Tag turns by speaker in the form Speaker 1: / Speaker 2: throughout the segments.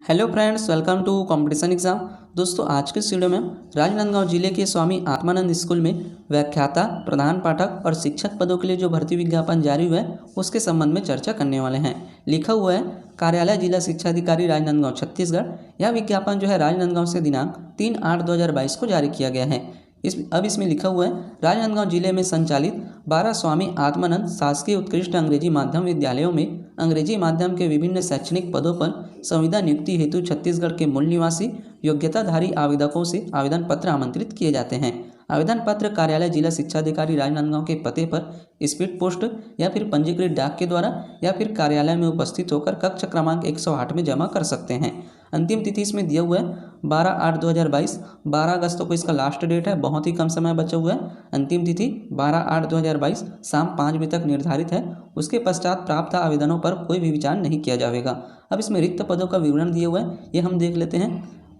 Speaker 1: Hello friends, welcome to competition exam. दोस्तों, आज के इस वीडियो में हम राजनांदगांव जिले के स्वामी आत्मानंद स्कूल में व्याख्याता, प्रधान पाठक और शिक्षक पदों के लिए जो भर्ती विज्ञापन जारी हुआ है उसके संबंध में चर्चा करने वाले हैं। लिखा हुआ है कार्यालय जिला शिक्षा अधिकारी राजनांदगांव छत्तीसगढ़। यह विज्ञापन जो है राजनांदगांव से दिनांक 3/8/2022 को जारी किया गया है। अब इसमें लिखा हुआ है राजनांदगांव जिले में संचालित 12 स्वामी आत्मानंद शासकीय उत्कृष्ट अंग्रेजी माध्यम विद्यालयों में अंग्रेजी माध्यम के विभिन्न शैक्षणिक पदों पर संविदा नियुक्ति हेतु छत्तीसगढ़ के मूल निवासी योग्यताधारी आवेदकों से आवेदन पत्र आमंत्रित किए जाते हैं। आवेदन पत्र कार्यालय जिला शिक्षा अधिकारी राजनांदगांव के पते पर स्पीड पोस्ट या फिर पंजीकृत डाक के द्वारा या फिर कार्यालय में उपस्थित होकर कक्ष क्रमांक 108 में जमा कर सकते हैं। अंतिम तिथि इसमें दिया हुआ है 12/8/2022। 12 अगस्त को इसका लास्ट डेट है, बहुत ही कम समय बचा हुआ है। अंतिम तिथि 12/8/2022 शाम 5 बजे तक निर्धारित है। उसके पश्चात प्राप्त आवेदनों पर कोई भी विचार नहीं किया जाएगा। अब इसमें रिक्त पदों का विवरण दिया हुआ है, ये हम देख लेते हैं।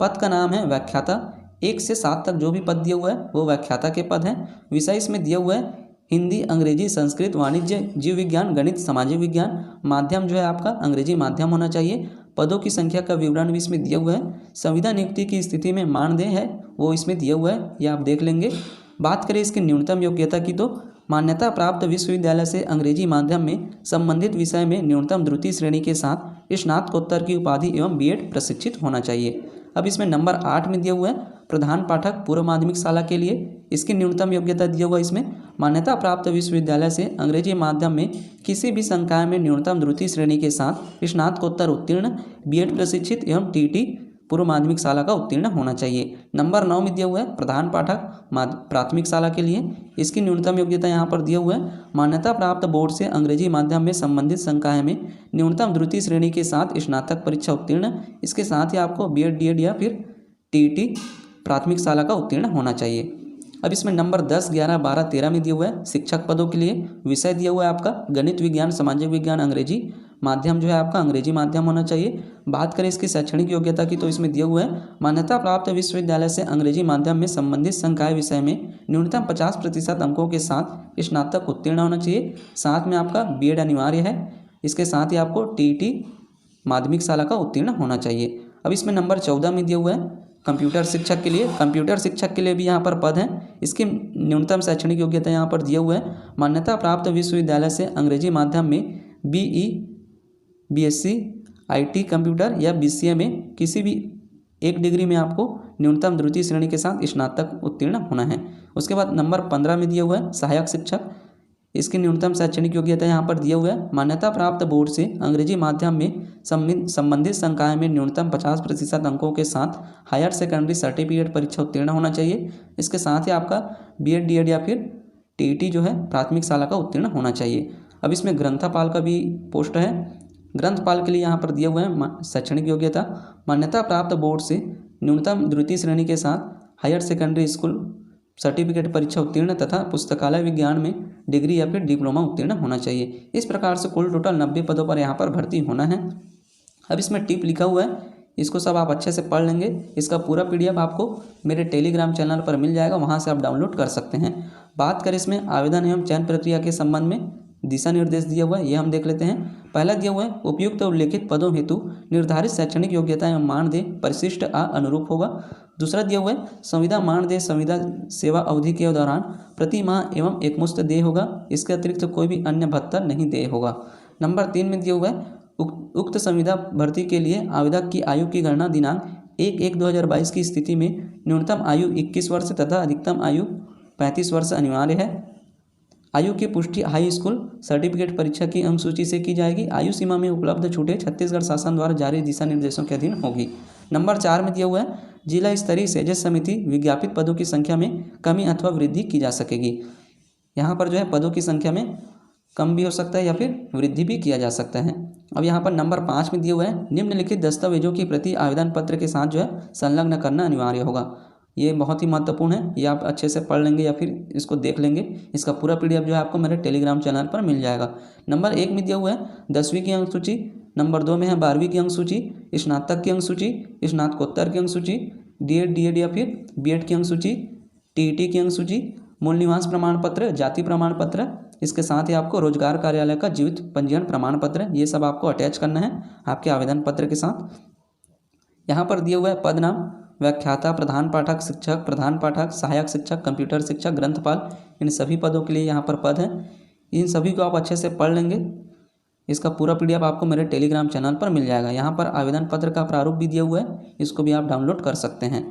Speaker 1: पद का नाम है व्याख्याता। 1 से 7 तक जो भी पद दिया हुआ है वो व्याख्याता के पद हैं। विषय इसमें दिया हुआ है हिंदी, अंग्रेजी, संस्कृत, वाणिज्य, जीव विज्ञान, गणित, सामाजिक विज्ञान। माध्यम जो है आपका अंग्रेजी माध्यम होना चाहिए। पदों की संख्या का विवरण भी इसमें दिया हुआ है। संविदा नियुक्ति की स्थिति में मानदेय है वो इसमें दिया हुआ है, ये आप देख लेंगे। बात करें इसकी न्यूनतम योग्यता की तो मान्यता प्राप्त विश्वविद्यालय से अंग्रेजी माध्यम में संबंधित विषय में न्यूनतम द्वितीय श्रेणी के साथ स्नातकोत्तर की उपाधि एवं बीएड प्रशिक्षित होना चाहिए। अब इसमें नंबर 8 में दिया हुआ है प्रधान पाठक पूर्व माध्यमिक शाला के लिए। इसकी न्यूनतम योग्यता दिया हुआ इसमें मान्यता प्राप्त विश्वविद्यालय से अंग्रेजी माध्यम में किसी भी संकाय में न्यूनतम द्वितीय श्रेणी के साथ स्नातकोत्तर उत्तीर्ण, बीएड प्रशिक्षित एवं टीटी पूर्व माध्यमिक शाला का उत्तीर्ण होना चाहिए। नंबर 9 में दिया हुआ है प्रधान पाठक प्राथमिक शाला के लिए। इसकी न्यूनतम योग्यता यहाँ पर दिया हुआ है मान्यता प्राप्त बोर्ड से अंग्रेजी माध्यम में संबंधित संकाय में न्यूनतम द्वितीय श्रेणी के साथ स्नातक परीक्षा उत्तीर्ण। इसके साथ ही आपको बीएड, डीएड या फिर टीईटी प्राथमिक शाला का उत्तीर्ण होना चाहिए। अब इसमें नंबर 10, 11, 12, 13 में दिया हुआ है शिक्षक पदों के लिए। विषय दिया हुआ है आपका गणित, विज्ञान, सामाजिक विज्ञान, अंग्रेजी। माध्यम जो है आपका अंग्रेजी माध्यम होना चाहिए। बात करें इसकी शैक्षणिक योग्यता की तो इसमें दिया हुआ है मान्यता प्राप्त विश्वविद्यालय से अंग्रेजी माध्यम में संबंधित संकाय विषय में न्यूनतम 50% अंकों के साथ स्नातक उत्तीर्ण होना चाहिए। साथ में आपका बीएड अनिवार्य है। इसके साथ ही आपको टीईटी माध्यमिक शाला का उत्तीर्ण होना चाहिए। अब इसमें नंबर 14 में दिया हुआ है कंप्यूटर शिक्षक के लिए। कंप्यूटर शिक्षक के लिए भी यहाँ पर पद हैं। इसकी न्यूनतम शैक्षणिक योग्यता यहाँ पर दिया हुआ है मान्यता प्राप्त विश्वविद्यालय से अंग्रेजी माध्यम में बीई, बीएससी, आईटी कंप्यूटर या बीसीए में किसी भी एक डिग्री में आपको न्यूनतम द्वितीय श्रेणी के साथ स्नातक उत्तीर्ण होना है। उसके बाद नंबर 15 में दिया हुआ है सहायक शिक्षक। इसकी न्यूनतम शैक्षणिक योग्यता यहाँ पर दिया हुआ है मान्यता प्राप्त बोर्ड से अंग्रेजी माध्यम में संबंधित संकाय में न्यूनतम 50% अंकों के साथ हायर सेकेंडरी सर्टिफिकेट परीक्षा उत्तीर्ण होना चाहिए। इसके साथ ही आपका बीएड, डीएड या फिर टीईटी जो है प्राथमिक शाला का उत्तीर्ण होना चाहिए। अब इसमें ग्रंथपाल का भी पोस्ट है। ग्रंथपाल के लिए यहाँ पर दिया हुआ है शैक्षणिक योग्यता मान्यता प्राप्त बोर्ड से न्यूनतम द्वितीय श्रेणी के साथ हायर सेकेंडरी स्कूल सर्टिफिकेट परीक्षा उत्तीर्ण तथा पुस्तकालय विज्ञान में डिग्री या फिर डिप्लोमा उत्तीर्ण होना चाहिए। इस प्रकार से कुल टोटल 90 पदों पर यहाँ पर भर्ती होना है। अब इसमें टिप लिखा हुआ है, इसको सब आप अच्छे से पढ़ लेंगे। इसका पूरा पीडीएफ आपको मेरे टेलीग्राम चैनल पर मिल जाएगा, वहाँ से आप डाउनलोड कर सकते हैं। बात करें इसमें आवेदन एवं चयन प्रक्रिया के संबंध में दिशा निर्देश दिया हुआ है, ये हम देख लेते हैं। पहला दिया हुआ है उपयुक्त उल्लेखित पदों हेतु निर्धारित शैक्षणिक योग्यता एवं मानदेय परिशिष्ट अनुरूप होगा। दूसरा दिया हुआ है संविदा मानदेय संविदा सेवा अवधि के दौरान प्रति माह एवं एकमुश्त देय होगा। इसके अतिरिक्त कोई भी अन्य भत्ता नहीं देय होगा। नंबर 3 में दिया हुआ है उक्त संविदा भर्ती के लिए आवेदक की आयु की गणना दिनांक 1/1/2022 की स्थिति में न्यूनतम आयु 21 वर्ष तथा अधिकतम आयु 35 वर्ष अनिवार्य है। आयु की पुष्टि हाई स्कूल सर्टिफिकेट परीक्षा की अनुसूची से की जाएगी। आयु सीमा में उपलब्ध छूटें छत्तीसगढ़ शासन द्वारा जारी दिशा निर्देशों के अधीन होगी। नंबर 4 में दिया हुआ है जिला स्तरीय सेजस समिति विज्ञापित पदों की संख्या में कमी अथवा वृद्धि की जा सकेगी। यहाँ पर जो है पदों की संख्या में कम भी हो सकता है या फिर वृद्धि भी किया जा सकता है। अब यहाँ पर नंबर 5 में दिया हुआ है निम्नलिखित दस्तावेजों की प्रति आवेदन पत्र के साथ जो है संलग्न करना अनिवार्य होगा। ये बहुत ही महत्वपूर्ण है, ये आप अच्छे से पढ़ लेंगे या फिर इसको देख लेंगे। इसका पूरा पीडीएफ जो है आपको मेरे टेलीग्राम चैनल पर मिल जाएगा। नंबर 1 में दिया हुआ है 10वीं की अंक सूची। नंबर 2 में है 12वीं की अंक सूची, स्नातक की अंक सूची, स्नातकोत्तर की अंक सूची, डीएड या फिर बीएड की अंक सूची, टीईटी की अंक सूची, मूल निवास प्रमाण पत्र, जाति प्रमाण पत्र। इसके साथ ही आपको रोजगार कार्यालय का जीवित पंजीयन प्रमाण पत्र, ये सब आपको अटैच करना है आपके आवेदन पत्र के साथ। यहाँ पर दिए हुआ है पद नाम व्याख्याता, प्रधान पाठक, शिक्षक, प्रधान पाठक, सहायक शिक्षक, कंप्यूटर शिक्षक, ग्रंथपाल, इन सभी पदों के लिए यहाँ पर पद हैं। इन सभी को आप अच्छे से पढ़ लेंगे। इसका पूरा PDF आपको मेरे टेलीग्राम चैनल पर मिल जाएगा। यहाँ पर आवेदन पत्र का प्रारूप भी दिया हुआ है, इसको भी आप डाउनलोड कर सकते हैं।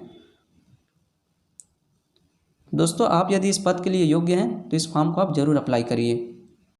Speaker 1: दोस्तों, आप यदि इस पद के लिए योग्य हैं तो इस फॉर्म को आप जरूर अप्लाई करिए।